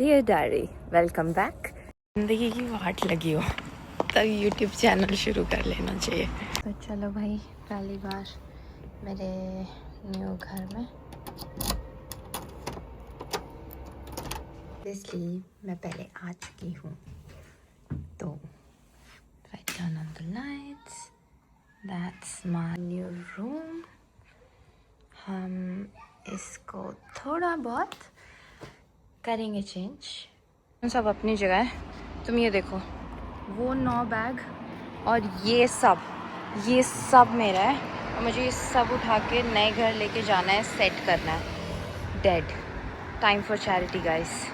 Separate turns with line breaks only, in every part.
Dear diary, welcome back. जिंदगी की वाट लगी हो तब यूट्यूब चैनल शुरू कर लेना चाहिए। तो चलो भाई, पहली बार मेरे न्यू घर में इसलिए मैं पहले आ चुकी हूँ। तो if I turn on the lights, that's my new room. हम इसको थोड़ा बहुत करेंगे चेंज। सब अपनी जगह है। तुम ये देखो, वो 9 बैग और ये सब मेरा है और मुझे ये सब उठा के नए घर लेके जाना है, सेट करना है। Dead time for charity guys.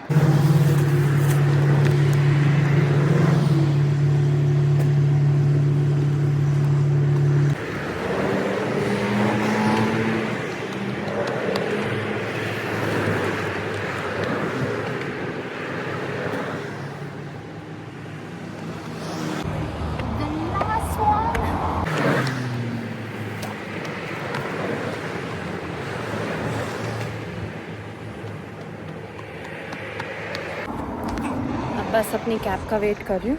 बस अपनी कैब का वेट कर रही हूँ।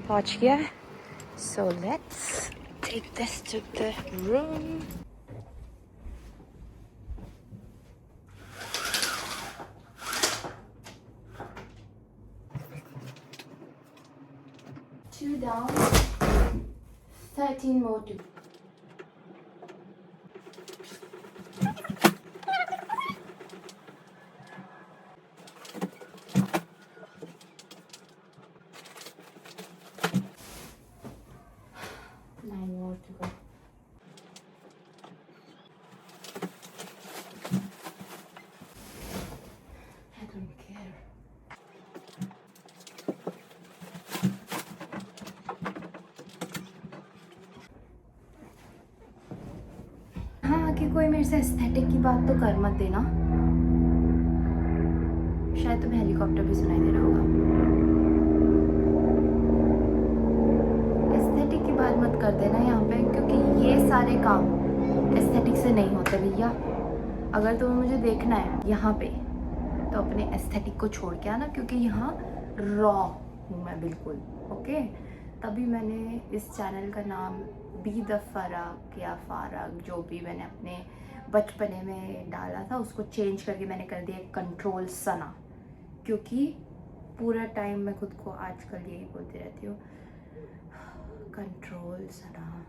पहुंच गया है, so let's take this to the room. Two down, 13 more to go. I don't care. हाँ, कि कोई मेरे से एस्थेटिक की बात तो कर मत देना। शायद तुम्हें हेलीकॉप्टर भी सुनाई दे रहा होगा। एस्थेटिक की बात मत कर देना यहाँ पे, क्योंकि ये सारे काम एस्थेटिक से नहीं होते भैया। अगर तुम्हें मुझे देखना है यहाँ पे तो अपने एस्थेटिक को छोड़ के आना, क्योंकि यहाँ रॉ हूँ मैं बिल्कुल। ओके, तभी मैंने इस चैनल का नाम बी द फराक या फाराक, जो भी मैंने अपने बचपने में डाला था उसको चेंज करके मैंने कर दिया कंट्रोल सना, क्योंकि पूरा टाइम मैं खुद को आजकल यही बोलती रहती हूँ, कंट्रोल सना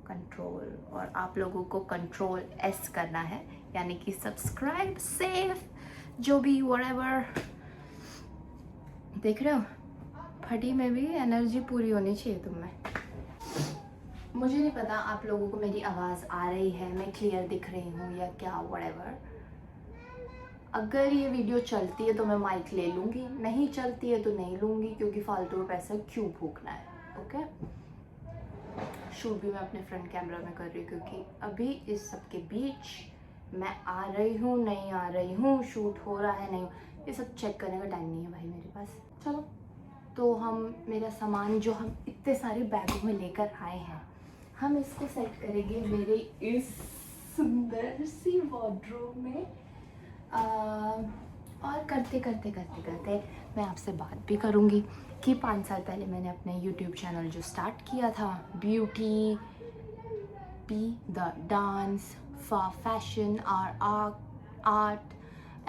कंट्रोल। और आप लोगों को कंट्रोल एस करना है, यानी कि सब्सक्राइब, सेव, जो भी व्हाटएवर। देख रहे हो, फटी में भी एनर्जी पूरी होनी चाहिए तुम में। मुझे नहीं पता आप लोगों को मेरी आवाज़ आ रही है, मैं क्लियर दिख रही हूँ या क्या, व्हाटएवर। अगर ये वीडियो चलती है तो मैं माइक ले लूँगी, नहीं चलती है तो नहीं लूँगी, क्योंकि फालतू में पैसा क्यों फूकना है। ओके, शूट भी मैं अपने फ्रंट कैमरा में कर रही हूँ, क्योंकि अभी इस सब के बीच मैं आ रही हूँ नहीं आ रही हूँ, शूट हो रहा है नहीं, ये सब चेक करने का टाइम नहीं है भाई मेरे पास। चलो, तो हम मेरा सामान जो हम इतने सारे बैगों में लेकर आए हैं, हम इसको सेट करेंगे मेरे इस सुंदर सी वार्डरोब में। और करते करते मैं आपसे बात भी करूँगी कि 5 साल पहले मैंने अपने YouTube चैनल जो स्टार्ट किया था, beauty b the dance for fashion art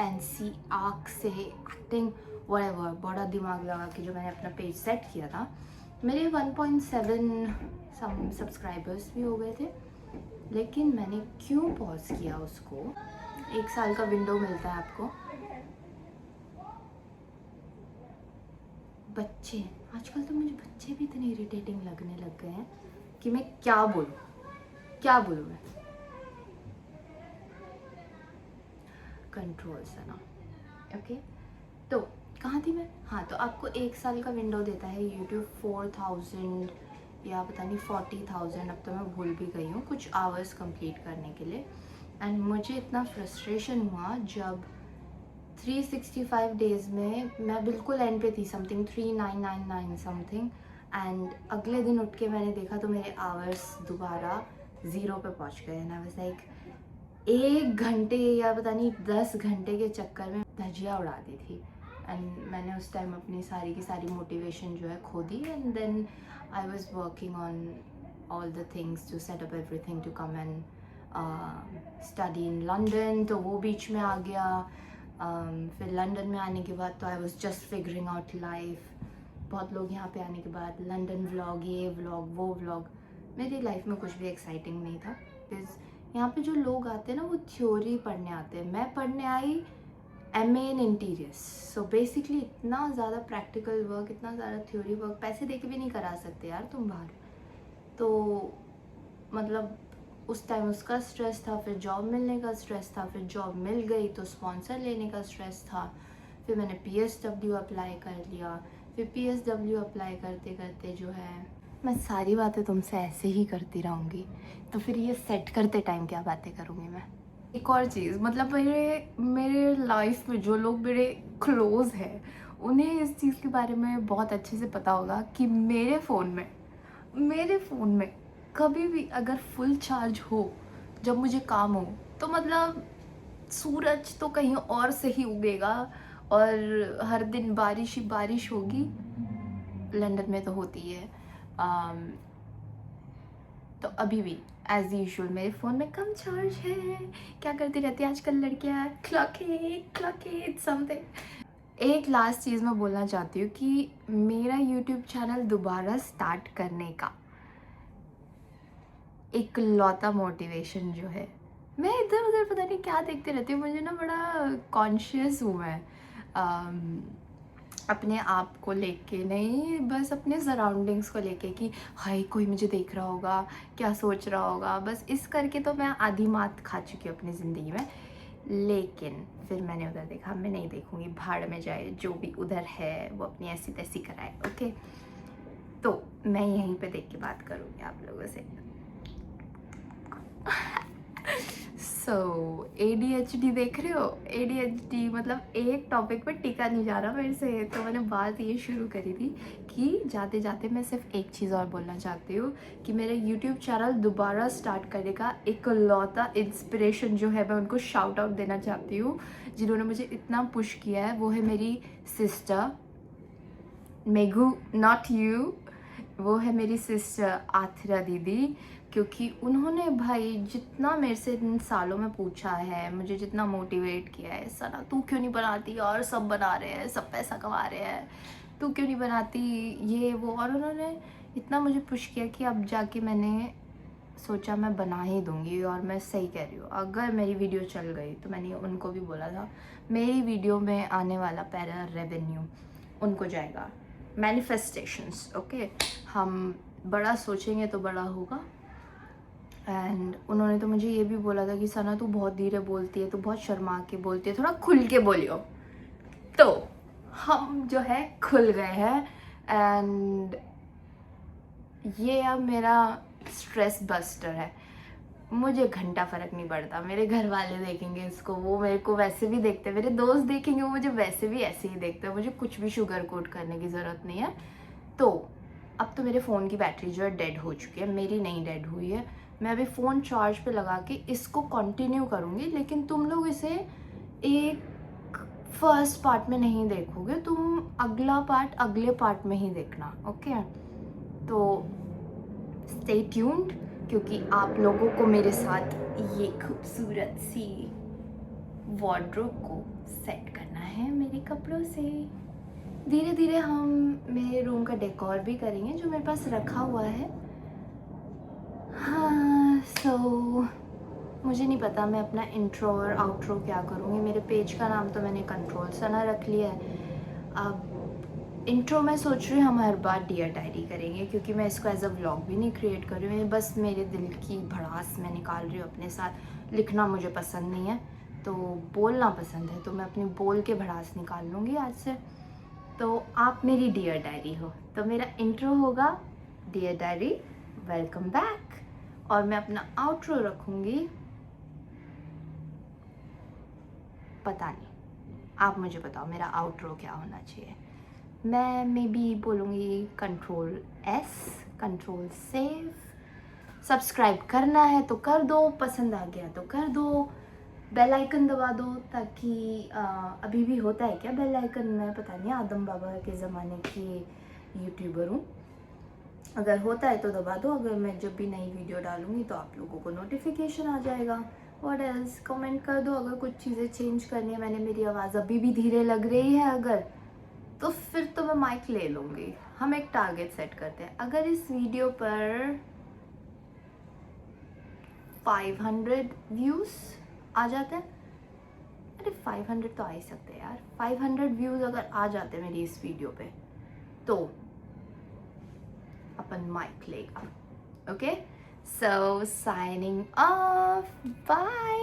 and c arc से एक्टिंग व्हाटएवर, बड़ा दिमाग लगा के जो मैंने अपना पेज सेट किया था, मेरे 1.7 सब्सक्राइबर्स भी हो गए थे। लेकिन मैंने क्यों पॉज किया उसको? 1 साल का विंडो मिलता है आपको। बच्चे, आजकल तो मुझे बच्चे भी इतने इरिटेटिंग लगने लग गए हैं कि मैं क्या बोलूँ मैं। कंट्रोल से ना। ओके, तो कहाँ थी मैं? हाँ, तो आपको 1 साल का विंडो देता है यूट्यूब, 4000 या पता नहीं 40,000, अब तो मैं भूल भी गई हूँ, कुछ आवर्स कंप्लीट करने के लिए। एंड मुझे इतना फ्रस्ट्रेशन हुआ जब 365 डेज़ में मैं बिल्कुल एंड पे थी, समथिंग 3999 समथिंग, एंड अगले दिन उठ के मैंने देखा तो मेरे आवर्स दोबारा 0 पे पहुँच गए। एंड आई वाज लाइक 1 घंटे या पता नहीं 10 घंटे के चक्कर में धजिया उड़ा दी थी। एंड मैंने उस टाइम अपनी सारी की सारी मोटिवेशन जो है खो दी। And then I was working on all the things to set up everything to come and study in London, तो वो बीच में आ गया। फिर लंदन में आने के बाद तो I was just figuring out life. बहुत लोग यहाँ पे आने के बाद लंदन व्लॉग, ये व्लॉग, वो व्लॉग, मेरी लाइफ में कुछ भी एक्साइटिंग नहीं था। बिकॉज यहाँ पे जो लोग आते हैं ना वो थ्योरी पढ़ने आते हैं। मैं पढ़ने आई MA इन इंटीरियर्स, सो बेसिकली इतना ज़्यादा प्रैक्टिकल वर्क, इतना ज़्यादा थ्योरी वर्क पैसे दे के भी नहीं करा सकते यार तुम बाहर। तो मतलब उस टाइम उसका स्ट्रेस था, फिर जॉब मिलने का स्ट्रेस था, फिर जॉब मिल गई तो स्पॉन्सर लेने का स्ट्रेस था। फिर मैंने PSW अप्लाई कर लिया। फिर PSW अप्लाई करते करते जो है, मैं सारी बातें तुमसे ऐसे ही करती रहूँगी, तो फिर ये सेट करते टाइम क्या बातें करूँगी मैं। एक और चीज़, मतलब मेरे लाइफ में जो लोग मेरे क्लोज़ हैं उन्हें इस चीज़ के बारे में बहुत अच्छे से पता होगा कि मेरे फ़ोन में कभी भी अगर फुल चार्ज हो, जब मुझे काम हो, तो मतलब सूरज तो कहीं और से ही उगेगा और हर दिन बारिश ही बारिश होगी। लंदन में तो होती है। तो अभी भी एज यूजुअल मेरे फ़ोन में कम चार्ज है। क्या करती रहती है आजकल लड़कियाँ, क्लॉक इट समथिंग। एक लास्ट चीज़ मैं बोलना चाहती हूँ कि मेरा यूट्यूब चैनल दोबारा स्टार्ट करने का एक लौता मोटिवेशन जो है, मैं इधर उधर पता नहीं क्या देखते रहती हूँ, मुझे ना बड़ा कॉन्शियस हूँ मैं अपने आप को लेके, नहीं बस अपने सराउंडिंग्स को लेके कि हाय कोई मुझे देख रहा होगा, क्या सोच रहा होगा, बस इस करके तो मैं आधी मात खा चुकी हूँ अपनी ज़िंदगी में। लेकिन फिर मैंने उधर देखा, मैं नहीं देखूँगी, भाड़ में जाए, जो भी उधर है वो अपनी ऐसी तैसी कराए। ओके, तो मैं यहीं पे देख के बात करूँगी आप लोगों से। सो ADHD देख रहे हो, ADHD मतलब एक टॉपिक पर टिका नहीं जा रहा मेरे से। तो मैंने बात ये शुरू करी थी कि जाते जाते मैं सिर्फ एक चीज़ और बोलना चाहती हूँ कि मेरा यूट्यूब चैनल दोबारा स्टार्ट करने का एक लौता इंस्पिरेशन जो है, मैं उनको शाउट आउट देना चाहती हूँ जिन्होंने मुझे इतना पुश किया है। वो है मेरी सिस्टर मेघू, नॉट यू, वो है मेरी सिस्टर आथिरा दीदी। क्योंकि उन्होंने भाई जितना मेरे से इन सालों में पूछा है, मुझे जितना मोटिवेट किया है, सना तू क्यों नहीं बनाती, और सब बना रहे हैं, सब पैसा कमा रहे हैं, तू क्यों नहीं बनाती, ये वो। और उन्होंने इतना मुझे पुश किया कि अब जाके मैंने सोचा मैं बना ही दूँगी। और मैं सही कह रही हूँ, अगर मेरी वीडियो चल गई तो मैंने उनको भी बोला था मेरी वीडियो में आने वाला पहला रेवेन्यू उनको जाएगा। मैनिफेस्टेशंस, ओके, हम बड़ा सोचेंगे तो बड़ा होगा। एंड उन्होंने तो मुझे ये भी बोला था कि सना तू बहुत धीरे बोलती है, तू बहुत शर्मा के बोलती है, थोड़ा खुल के बोलियो। तो हम जो है खुल गए हैं। एंड ये अब मेरा स्ट्रेस बस्टर है। मुझे घंटा फ़र्क नहीं पड़ता, मेरे घर वाले देखेंगे इसको, वो मेरे को वैसे भी देखते हैं, मेरे दोस्त देखेंगे वो मुझे वैसे भी ऐसे ही देखते हैं, मुझे कुछ भी शुगर कोट करने की ज़रूरत नहीं है। तो अब तो मेरे फ़ोन की बैटरी जो है डेड हो चुकी है, मेरी नहीं डेड हुई है। मैं अभी फ़ोन चार्ज पे लगा के इसको कंटिन्यू करूँगी, लेकिन तुम लोग इसे एक फर्स्ट पार्ट में नहीं देखोगे, तुम अगला पार्ट अगले पार्ट में ही देखना। ओके, तो स्टे ट्यून्ड, क्योंकि आप लोगों को मेरे साथ ये खूबसूरत सी वार्डरोब को सेट करना है मेरे कपड़ों से। धीरे धीरे हम मेरे रूम का डेकोर भी करेंगे जो मेरे पास रखा हुआ है। हाँ, सो मुझे नहीं पता मैं अपना इंट्रो और आउट्रो क्या करूँगी। मेरे पेज का नाम तो मैंने कंट्रोल सना रख लिया है। अब इंट्रो मैं सोच रही हूँ हम हर बार डियर डायरी करेंगे, क्योंकि मैं इसको एज अ व्लॉग भी नहीं क्रिएट कर रही हूँ, बस मेरे दिल की भड़ास मैं निकाल रही हूँ अपने साथ। लिखना मुझे पसंद नहीं है, तो बोलना पसंद है, तो मैं अपनी बोल के भड़ास निकाल लूँगी आज से। तो आप मेरी डियर डायरी हो, तो मेरा इंट्रो होगा डियर डायरी वेलकम बैक। और मैं अपना आउट्रो रखूँगी, पता नहीं, आप मुझे बताओ मेरा आउट्रो क्या होना चाहिए। मैं मे बी बोलूँगी Ctrl+S, Ctrl सेव। सब्सक्राइब करना है तो कर दो, पसंद आ गया तो कर दो, बेल आइकन दबा दो ताकि अभी भी होता है क्या बेल आइकन, मैं पता नहीं, आदम बाबा के ज़माने की यूट्यूबर हूँ, अगर होता है तो दबा दो। अगर मैं जब भी नई वीडियो डालूँगी तो आप लोगों को नोटिफिकेशन आ जाएगा। व्हाट एल्स, कमेंट कर दो अगर कुछ चीज़ें चेंज करनी है। मैंने, मेरी आवाज़ अभी भी धीरे लग रही है अगर, तो फिर तो मैं माइक ले लूँगी। हम एक टारगेट सेट करते हैं, अगर इस वीडियो पर 500 व्यूज़ आ जाते हैं, अरे 500 तो आ ही सकते हैं यार, 500 व्यूज़ अगर आ जाते हैं मेरी इस वीडियो पे तो अपन माइक लेगा। ओके, सो साइनिंग ऑफ, बाय।